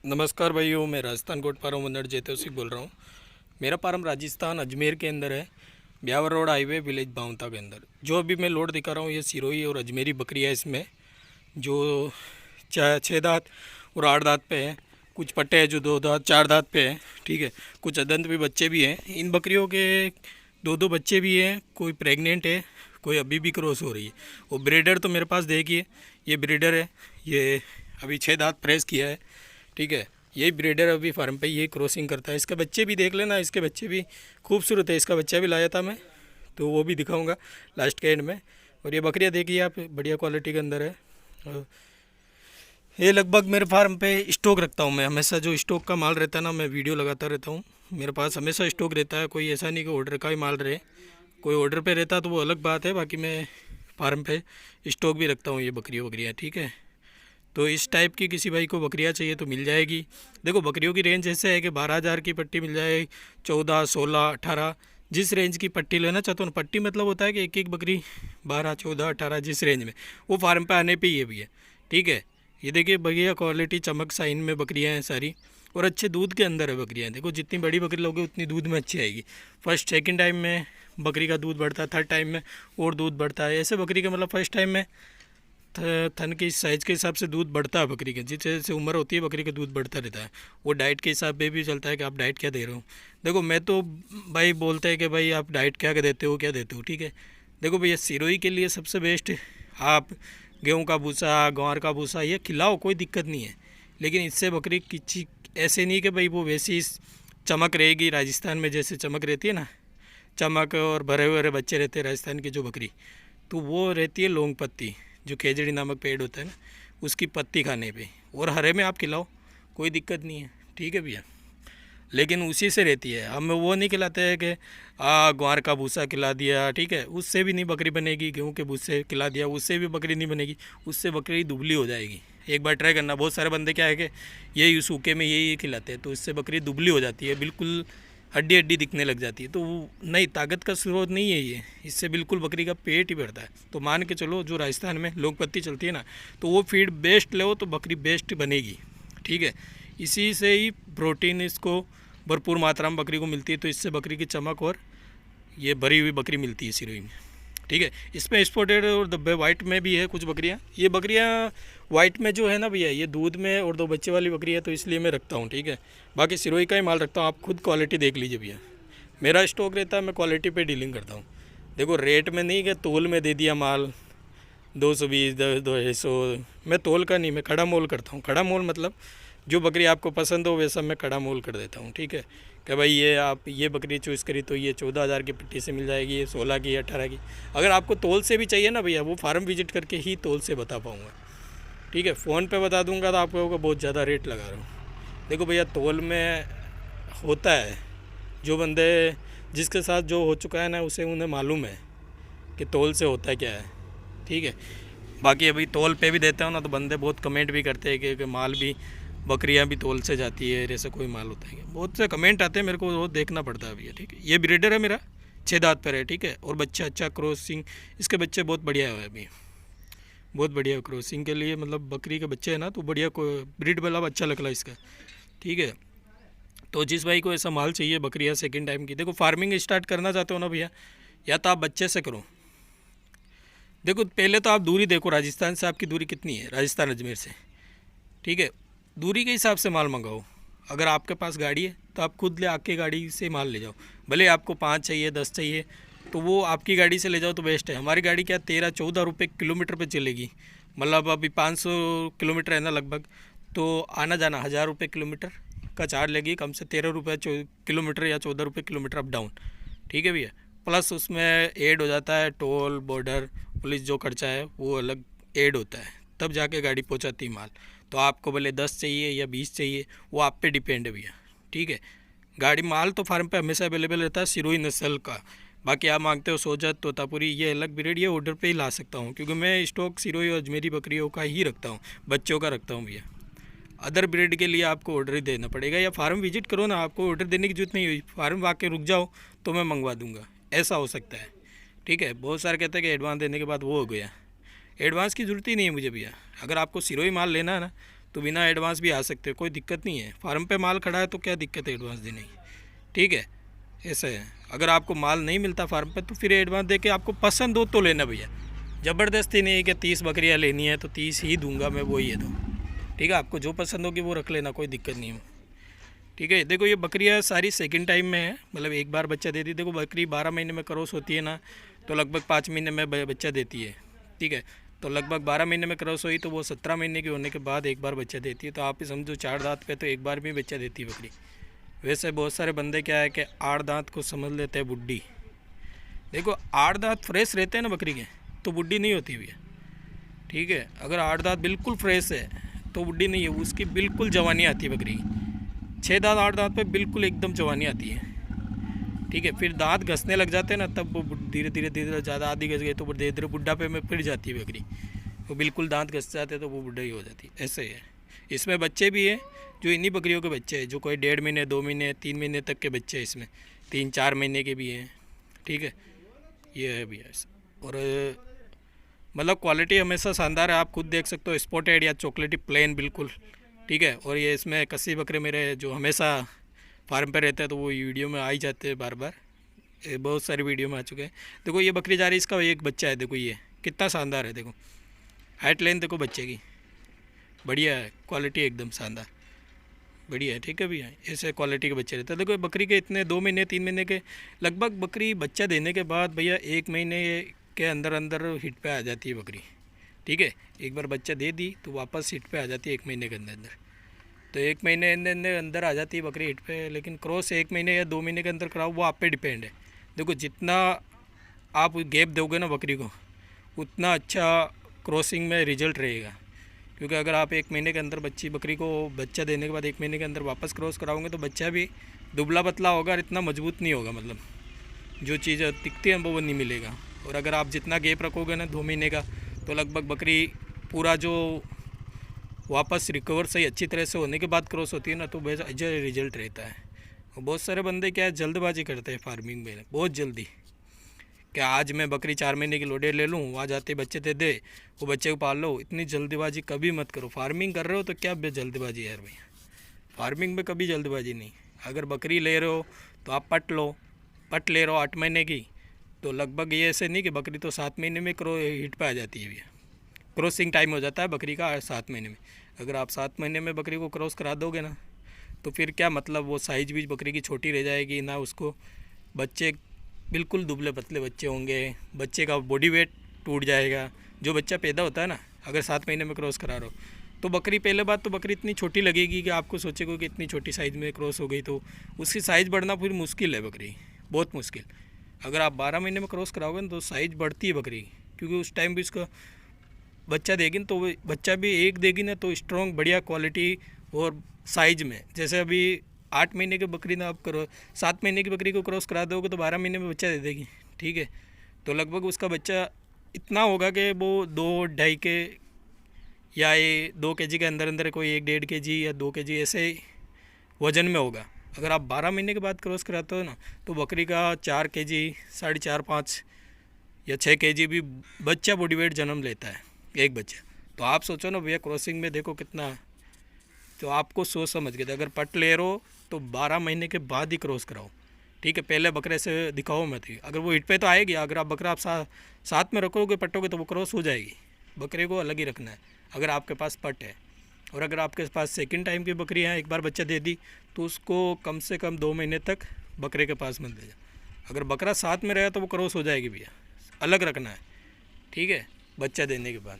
नमस्कार भाइयों, मैं राजस्थान गोट फार्म ओनर जैतो सिंह बोल रहा हूँ। मेरा फार्म राजस्थान अजमेर के अंदर है, ब्यावर रोड हाईवे विलेज बाउंता के अंदर। जो अभी मैं लोड दिखा रहा हूँ ये सिरोही और अजमेरी बकरी है। इसमें जो 6 दांत और 8 दांत पे है, कुछ पट्टे हैं जो 2 दांत 4 दांत पे है। ठीक है, कुछ अदंत भी बच्चे भी हैं। इन बकरियों के 2 बच्चे भी हैं, कोई प्रेग्नेंट है, कोई अभी भी क्रॉस हो रही है। और ब्रीडर तो मेरे पास देखिए, ये ब्रीडर है, ये अभी 6 दांत प्रेस किया है। ठीक है, यही ब्रीडर अभी फार्म पे ये क्रॉसिंग करता है। इसके बच्चे भी देख लेना, इसके बच्चे भी खूबसूरत है। इसका बच्चा भी लाया था मैं, तो वो भी दिखाऊंगा लास्ट के एंड में। और ये बकरियाँ देखिए आप, बढ़िया क्वालिटी के अंदर है। और ये लगभग मेरे फार्म पे स्टॉक रखता हूँ मैं हमेशा। जो स्टॉक का माल रहता है ना, मैं वीडियो लगाता रहता हूँ। मेरे पास हमेशा स्टॉक रहता है, कोई ऐसा नहीं कि ऑर्डर का ही माल रहे। कोई ऑर्डर पे रहता तो वो अलग बात है, बाकी मैं फार्म पे स्टॉक भी रखता हूँ ये बकरियाँ। ठीक है, तो इस टाइप की किसी भाई को बकरियाँ चाहिए तो मिल जाएगी। देखो बकरियों की रेंज ऐसे है कि 12,000 की पट्टी मिल जाए, 14, 16, 18, जिस रेंज की पट्टी लेना चाहते हो ना। पट्टी मतलब होता है कि एक एक बकरी 12, 14, 18 जिस रेंज में, वो फार्म पे आने पे ही है भैया। ठीक है, ये देखिए बढ़िया क्वालिटी चमक साइन में बकरियाँ हैं सारी, और अच्छे दूध के अंदर है बकरियाँ। देखो जितनी बड़ी बकरी लोगे उतनी दूध में अच्छी आएगी। फर्स्ट सेकंड टाइम में बकरी का दूध बढ़ता है, थर्ड टाइम में और दूध बढ़ता है। ऐसे बकरी का मतलब फर्स्ट टाइम में थन की साइज़ के हिसाब से दूध बढ़ता है बकरी के। जिस जैसे उम्र होती है बकरी का दूध बढ़ता रहता है। वो डाइट के हिसाब से भी चलता है कि आप डाइट क्या दे रहे हो। देखो मैं तो भाई बोलते हैं कि भाई आप डाइट क्या देते हो, क्या देते हो। ठीक है, देखो भैया सिरोही के लिए सबसे बेस्ट आप गेहूं का भूसा, ग्वार का भूसा ये खिलाओ, कोई दिक्कत नहीं है। लेकिन इससे बकरी किसी ऐसे नहीं कि भाई वो वैसी चमक रहेगी राजस्थान में जैसे चमक रहती है ना, चमक और भरे हुए बच्चे रहते हैं राजस्थान की जो बकरी, तो वो रहती है लौंग पत्ती, जो खेजड़ी नामक पेड़ होता है ना, उसकी पत्ती खाने पे। और हरे में आप खिलाओ, कोई दिक्कत नहीं है। ठीक है भैया, लेकिन उसी से रहती है। हम वो नहीं खिलाते हैं कि ग्वार का भूसा खिला दिया, ठीक है, उससे भी नहीं बकरी बनेगी। गेहूं के भूसे खिला दिया, उससे भी बकरी नहीं बनेगी, उससे बकरी दुबली हो जाएगी। एक बार ट्राई करना। बहुत सारे बंदे क्या है कि यही सूखे में यही खिलाते हैं, तो इससे बकरी दुबली हो जाती है, बिल्कुल हड्डी हड्डी दिखने लग जाती है। तो वो नहीं, ताकत का स्रोत नहीं है ये, इससे बिल्कुल बकरी का पेट ही बढ़ता है। तो मान के चलो जो राजस्थान में लोग पत्ती चलती है ना, तो वो फीड बेस्ट लो तो बकरी बेस्ट बनेगी। ठीक है, इसी से ही प्रोटीन इसको भरपूर मात्रा में बकरी को मिलती है। तो इससे बकरी की चमक और ये भरी हुई बकरी मिलती है सिरोही में। ठीक है, इसमें स्पॉटेड और धब्बे वाइट में भी है कुछ बकरियां। ये बकरियां वाइट में जो है ना भैया, ये दूध में और 2 बच्चे वाली बकरी है, तो इसलिए मैं रखता हूँ। ठीक है, बाकी सिरोही का ही माल रखता हूँ। आप खुद क्वालिटी देख लीजिए भैया, मेरा स्टॉक रहता है, मैं क्वालिटी पे डीलिंग करता हूँ। देखो रेट में नहीं कि तोल में दे दिया माल 220, 250। मैं तोल का नहीं, मैं खड़ा मोल करता हूँ। खड़ा मोल मतलब जो बकरी आपको पसंद हो वैसा मैं खड़ा मोल कर देता हूँ। ठीक है, कि भाई ये आप ये बकरी चूज़ करी तो ये 14,000 की पट्टी से मिल जाएगी, ये 16 की, 18 की। अगर आपको तोल से भी चाहिए ना भैया, वो फार्म विजिट करके ही तोल से बता पाऊँगा। ठीक है, फ़ोन पे बता दूंगा तो आपको होगा बहुत ज़्यादा रेट लगा रहा हूँ। देखो भैया तोल में होता है, जो बंदे जिसके साथ जो हो चुका है ना, उसे उन्हें मालूम है कि तोल से होता क्या है। ठीक है, बाकी अभी तोल पे भी देते हो ना, तो बंदे बहुत कमेंट भी करते हैं कि माल भी, बकरियां भी तोल से जाती है, ऐसा कोई माल होता है। बहुत से कमेंट आते हैं, मेरे को वो देखना पड़ता है भैया। ठीक है, ये ब्रीडर है मेरा, 6 दांत पर है। ठीक है, और बच्चा अच्छा क्रॉसिंग, इसके बच्चे बहुत बढ़िया है अभी, बहुत बढ़िया क्रॉसिंग के लिए। मतलब बकरी के बच्चे हैं ना, तो बढ़िया को ब्रीड वाला अच्छा लगला इसका। ठीक है, तो जिस भाई को ऐसा माल चाहिए बकरियाँ सेकंड टाइम की, देखो फार्मिंग स्टार्ट करना चाहते हो ना भैया, या तो आप बच्चे से करो। देखो पहले तो आप दूरी देखो, राजस्थान से आपकी दूरी कितनी है, राजस्थान अजमेर से। ठीक है, दूरी के हिसाब से माल मंगाओ। अगर आपके पास गाड़ी है तो आप खुद ले आके गाड़ी से माल ले जाओ। भले आपको 5 चाहिए, 10 चाहिए, तो वो आपकी गाड़ी से ले जाओ तो बेस्ट है। हमारी गाड़ी क्या 13-14 रुपये किलोमीटर पे चलेगी। मतलब अभी 500 किलोमीटर है ना लगभग, तो आना जाना 1,000 रुपये किलोमीटर का चार्ज लेगी। कम से 13 रुपये किलोमीटर या 14 रुपये किलोमीटर अप डाउन। ठीक है भैया, प्लस उसमें ऐड हो जाता है टोल, बॉर्डर, पुलिस जो खर्चा है वो अलग ऐड होता है, तब जाके गाड़ी पहुंचाती माल। तो आपको भले 10 चाहिए या 20 चाहिए, वो आप पे डिपेंड है भैया। ठीक है, गाड़ी माल तो फार्म पे हमेशा अवेलेबल रहता है सिरोही नस्ल का। बाकी आप मांगते हो सोजत, तोतापुरी, ये अलग ब्रीड, ये ऑर्डर पे ही ला सकता हूँ, क्योंकि मैं स्टॉक सिरोही और अजमेरी बकरियों का ही रखता हूँ, बच्चों का रखता हूँ भैया। अदर ब्रीड के लिए आपको ऑर्डर ही देना पड़ेगा, या फार्म विजिट करो ना, आपको ऑर्डर देने की जरूरत नहीं हुई, फार्म आके रुक जाओ तो मैं मंगवा दूंगा, ऐसा हो सकता है। ठीक है, बहुत सारे कहते हैं कि एडवांस देने के बाद वो हो गया। एडवांस की ज़रूरत ही नहीं है मुझे भैया। अगर आपको सिरोही माल लेना है ना, तो बिना एडवांस भी आ सकते हो, कोई दिक्कत नहीं है। फार्म पे माल खड़ा है तो क्या दिक्कत है एडवांस देने की, ठीक है। ऐसा है, अगर आपको माल नहीं मिलता फार्म पे तो फिर एडवांस दे के आपको पसंद हो तो लेना भैया। ज़बरदस्ती नहीं है कि 30 बकरियाँ लेनी है तो 30 ही दूंगा मैं, वही है तो ठीक है। आपको जो पसंद होगी वो रख लेना, कोई दिक्कत नहीं है, ठीक है। देखो ये बकरियाँ सारी सेकंड टाइम में है, मतलब एक बार बच्चा देती है। देखो बकरी 12 महीने में क्रॉस होती है ना, तो लगभग 5 महीने में बच्चा देती है, ठीक है। तो लगभग 12 महीने में क्रॉस हुई तो वो 17 महीने की होने के बाद एक बार बच्चा देती है। तो आप ही समझो 4 दांत पे तो एक बार भी बच्चा देती है बकरी। वैसे बहुत सारे बंदे क्या है कि 8 दांत को समझ लेते हैं बुड्ढी। देखो 8 दांत फ्रेश रहते हैं ना बकरी के तो बुड्ढी नहीं होती भैया, ठीक है। अगर 8 दांत बिल्कुल फ्रेश है तो बुड्ढी नहीं है, उसकी बिल्कुल जवानी आती है बकरी की। 6 दांत 8 दांत पे बिल्कुल एकदम जवानी आती है, ठीक है। फिर दांत घसने लग जाते हैं ना, तब वो धीरे धीरे धीरे ज़्यादा आदि घस गए तो धीरे धीरे बुढ़ापे में फिर जाती है बकरी। वो बिल्कुल दांत घस जाते तो वो बुढ़ा ही हो जाती है, ऐसे ही है। इसमें बच्चे भी हैं, जो इन्हीं बकरियों के बच्चे हैं, जो कोई 1.5 महीने 2 महीने 3 महीने तक के बच्चे हैं, इसमें 3-4 महीने के भी हैं, ठीक है। ये है भैया। और मतलब क्वालिटी हमेशा शानदार है, आप खुद देख सकते हो, स्पॉटेड या चॉकलेटी प्लेन बिल्कुल, ठीक है। और ये इसमें कस्सी बकरे मेरे जो हमेशा फार्म पे रहते हैं तो वो वीडियो में आ ही जाते हैं बार बार, ये बहुत सारी वीडियो में आ चुके हैं। देखो ये बकरी जा रही है, इसका एक बच्चा है, देखो ये कितना शानदार है। देखो हाइट लेंथ देखो बच्चे की, बढ़िया है, क्वालिटी एकदम शानदार बढ़िया है, ठीक है भैया। ऐसे क्वालिटी के बच्चे रहते हैं। देखो बकरी के इतने 2 महीने 3 महीने के लगभग बकरी बच्चा देने के बाद भैया 1 महीने के अंदर अंदर हिट पे आ जाती है बकरी, ठीक है। एक बार बच्चा दे दी तो वापस हिट पे आ जाती है 1 महीने के अंदर अंदर। तो 1 महीने अंदर आ जाती है बकरी हिट पे, लेकिन क्रॉस 1 महीने या 2 महीने के अंदर कराओ वो आप पे डिपेंड है। देखो जितना आप गैप दोगे ना बकरी को, उतना अच्छा क्रॉसिंग में रिजल्ट रहेगा। क्योंकि अगर आप 1 महीने के अंदर बकरी को बच्चा देने के बाद 1 महीने के अंदर वापस क्रॉस कराओगे तो बच्चा भी दुबला पतला होगा और इतना मजबूत नहीं होगा, मतलब जो चीज़ दिखती है वो नहीं मिलेगा। और अगर आप जितना गैप रखोगे ना 2 महीने का, तो लगभग बकरी पूरा जो वापस रिकवर सही अच्छी तरह से होने के बाद क्रॉस होती है ना, तो अच्छा रिजल्ट रहता है। और बहुत सारे बंदे क्या है जल्दबाजी करते हैं फार्मिंग में, बहुत जल्दी, क्या आज मैं बकरी 4 महीने की लोडे ले लूँ, वहाँ जाते बच्चे दे दे, वो बच्चे को पाल लो। इतनी जल्दबाजी कभी मत करो। फार्मिंग कर रहे हो तो क्या जल्दबाजी है यार भैया, फार्मिंग में कभी जल्दबाजी नहीं। अगर बकरी ले रहे हो तो आप पट लो, पट ले रहे हो 8 महीने की, तो लगभग ये ऐसे नहीं कि बकरी तो 7 महीने में हिट पे आ जाती है भैया। क्रॉसिंग टाइम हो जाता है बकरी का 7 महीने में। अगर आप 7 महीने में बकरी को क्रॉस करा दोगे ना, तो फिर क्या मतलब, वो साइज भी बकरी की छोटी रह जाएगी ना, उसको बच्चे बिल्कुल दुबले पतले बच्चे होंगे, बच्चे का बॉडी वेट टूट जाएगा। जो बच्चा पैदा होता है ना, अगर 7 महीने में क्रॉस करा रहे हो तो बकरी, पहले बात तो बकरी इतनी छोटी लगेगी कि आपको सोचेगा कि इतनी छोटी साइज़ में क्रॉस हो गई, तो उसकी साइज़ बढ़ना फिर मुश्किल है बकरी, बहुत मुश्किल। अगर आप 12 महीने में क्रॉस कराओगे ना तो साइज़ बढ़ती है बकरी, क्योंकि उस टाइम भी उसका बच्चा देगी ना, तो बच्चा भी एक देगी ना तो स्ट्रॉन्ग बढ़िया क्वालिटी और साइज में। जैसे अभी 8 महीने की बकरी ना आप करो, 7 महीने की बकरी को क्रॉस करा दोगे तो 12 महीने में बच्चा दे देगी, ठीक है। तो लगभग उसका बच्चा इतना होगा कि वो 2-2.5 के या ये 2 kg के अंदर अंदर, कोई 1-1.5 kg या 2 kg ऐसे वज़न में होगा। अगर आप 12 महीने के बाद क्रॉस कराते हो ना, तो बकरी का 4 kg 4.5 या 6 kg भी बच्चा बॉडी वेट जन्म लेता है एक बच्चा। तो आप सोचो ना भैया, क्रॉसिंग में देखो कितना, तो आपको सोच समझ के, अगर पट ले रहे हो तो 12 महीने के बाद ही क्रॉस कराओ, ठीक है। पहले बकरे से दिखाओ मत ही, अगर वो हिट पे तो आएगी, अगर आप बकरा आप साथ में रखोगे पटोगे तो वो क्रॉस हो जाएगी। बकरे को अलग ही रखना है अगर आपके पास पट है। और अगर आपके पास सेकंड टाइम की बकरी है, एक बार बच्चा दे दी, तो उसको कम से कम 2 महीने तक बकरे के पास मत ले जाओ। अगर बकरा साथ में रहे तो वो क्रॉस हो जाएगी भैया, अलग रखना है, ठीक है, बच्चा देने के बाद।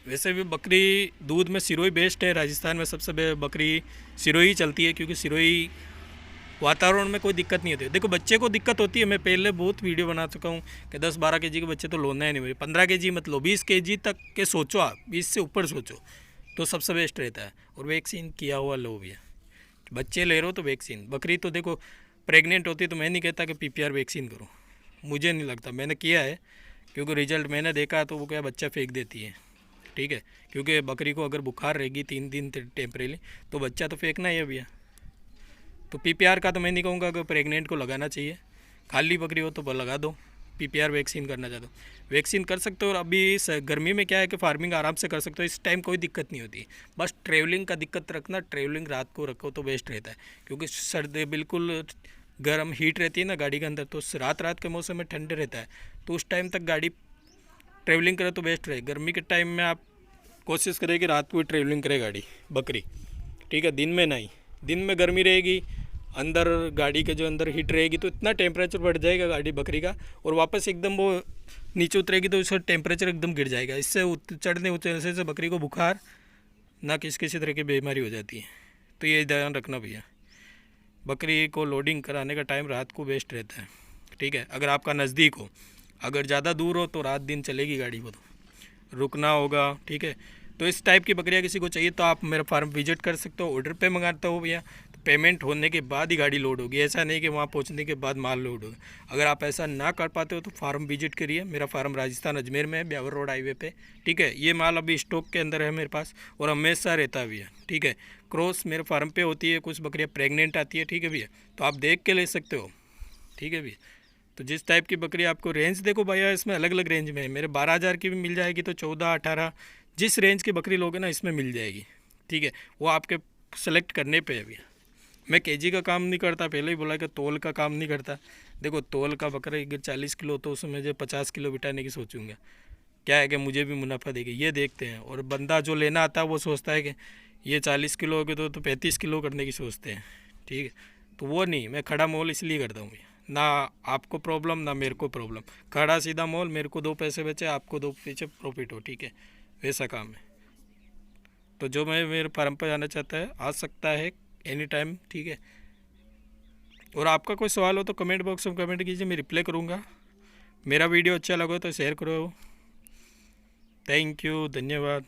वैसे भी बकरी दूध में सिरोही बेस्ट है, राजस्थान में सबसे बकरी सिरोही चलती है, क्योंकि सिरोही वातावरण में कोई दिक्कत नहीं होती। देखो बच्चे को दिक्कत होती है, मैं पहले बहुत वीडियो बना चुका हूँ कि 10-12 kg के बच्चे तो लोना ही नहीं, 15 kg मत लो, 20 kg तक के सोचो, आप 20 से ऊपर सोचो तो सबसे बेस्ट रहता है। और वैक्सीन किया हुआ लो भैया, बच्चे ले रहे हो तो वैक्सीन। बकरी तो देखो प्रेग्नेंट होती है तो मैं नहीं कहता कि PPR वैक्सीन करो, मुझे नहीं लगता, मैंने किया है, क्योंकि रिजल्ट मैंने देखा तो वो क्या बच्चा फेंक देती है, ठीक है। क्योंकि बकरी को अगर बुखार रहेगी 3 दिन टेम्परेली तो बच्चा तो फेंकना ही है भैया। तो PPR का तो मैं नहीं कहूँगा कि प्रेग्नेंट को लगाना चाहिए, खाली बकरी हो तो लगा दो, PPR वैक्सीन करना चाहते हो वैक्सीन कर सकते हो। और अभी इस गर्मी में क्या है कि फार्मिंग आराम से कर सकते हो, इस टाइम कोई दिक्कत नहीं होती। बस ट्रेवलिंग का दिक्कत रखना, ट्रेवलिंग रात को रखो तो बेस्ट रहता है, क्योंकि सर्दी बिल्कुल गर्म हीट रहती है ना गाड़ी के अंदर, तो रात के मौसम में ठंडे रहता है, तो उस टाइम तक गाड़ी ट्रेवलिंग करे तो बेस्ट रहे। गर्मी के टाइम में आप कोशिश करें कि रात को ही ट्रेवलिंग करे गाड़ी बकरी, ठीक है, दिन में नहीं। दिन में गर्मी रहेगी, अंदर गाड़ी के जो अंदर हीट रहेगी तो इतना टेम्परेचर बढ़ जाएगा गाड़ी बकरी का, और वापस एकदम वो नीचे उतरेगी तो उसका टेम्परेचर एकदम गिर जाएगा। इससे चढ़ने उतरने से बकरी को बुखार ना किसी तरह की बीमारी हो जाती है। तो ये ध्यान रखना भैया, बकरी को लोडिंग कराने का टाइम रात को बेस्ट रहता है, ठीक है। अगर आपका नज़दीक हो, अगर ज़्यादा दूर हो तो रात दिन चलेगी गाड़ी को, तो रुकना होगा, ठीक है। तो इस टाइप की बकरियाँ किसी को चाहिए तो आप मेरा फार्म विजिट कर सकते हो। ऑर्डर पे मंगाता हो भैया तो पेमेंट होने के बाद ही गाड़ी लोड होगी, ऐसा नहीं कि वहाँ पहुँचने के बाद माल लोड होगा। अगर आप ऐसा ना कर पाते हो तो फार्म विजिट करिए। मेरा फार्म राजस्थान अजमेर में है, ब्यावर रोड हाईवे पे, ठीक है। ये माल अभी स्टॉक के अंदर है मेरे पास और हमेशा रहता भी है, ठीक है। क्रॉस मेरे फार्म पे होती है, कुछ बकरियाँ प्रेग्नेंट आती है, ठीक है भैया, तो आप देख के ले सकते हो, ठीक है भैया। तो जिस टाइप की बकरी आपको रेंज देखो भैया, इसमें अलग अलग रेंज में है। मेरे 12,000 की भी मिल जाएगी, तो 14, 18 जिस रेंज की बकरी लोगे ना इसमें मिल जाएगी, ठीक है। वो आपके सेलेक्ट करने पे है भैया। मैं केजी का काम नहीं करता, पहले ही बोला कि तोल का काम नहीं करता। देखो तोल का बकरा अगर 40 किलो तो उसमें जो 50 किलो बिठाने की सोचूंगा, क्या है कि मुझे भी मुनाफा देगी, ये देखते हैं। और बंदा जो लेना आता है वो सोचता है कि ये 40 किलो हो गए तो 35 किलो करने की सोचते हैं, ठीक है। तो वो नहीं, मैं खड़ा मोल इसलिए करता हूँ भैया, ना आपको प्रॉब्लम ना मेरे को प्रॉब्लम। खड़ा सीधा मोल, मेरे को 2 पैसे बचे, आपको 2 पैसे प्रॉफिट हो, ठीक है, वैसा काम है। तो जो मैं मेरे फार्म पर जाना चाहता है आ सकता है एनी टाइम, ठीक है। और आपका कोई सवाल हो तो कमेंट बॉक्स में कमेंट कीजिए, मैं रिप्लाई करूँगा। मेरा वीडियो अच्छा लगा तो शेयर करो। थैंक यू, धन्यवाद।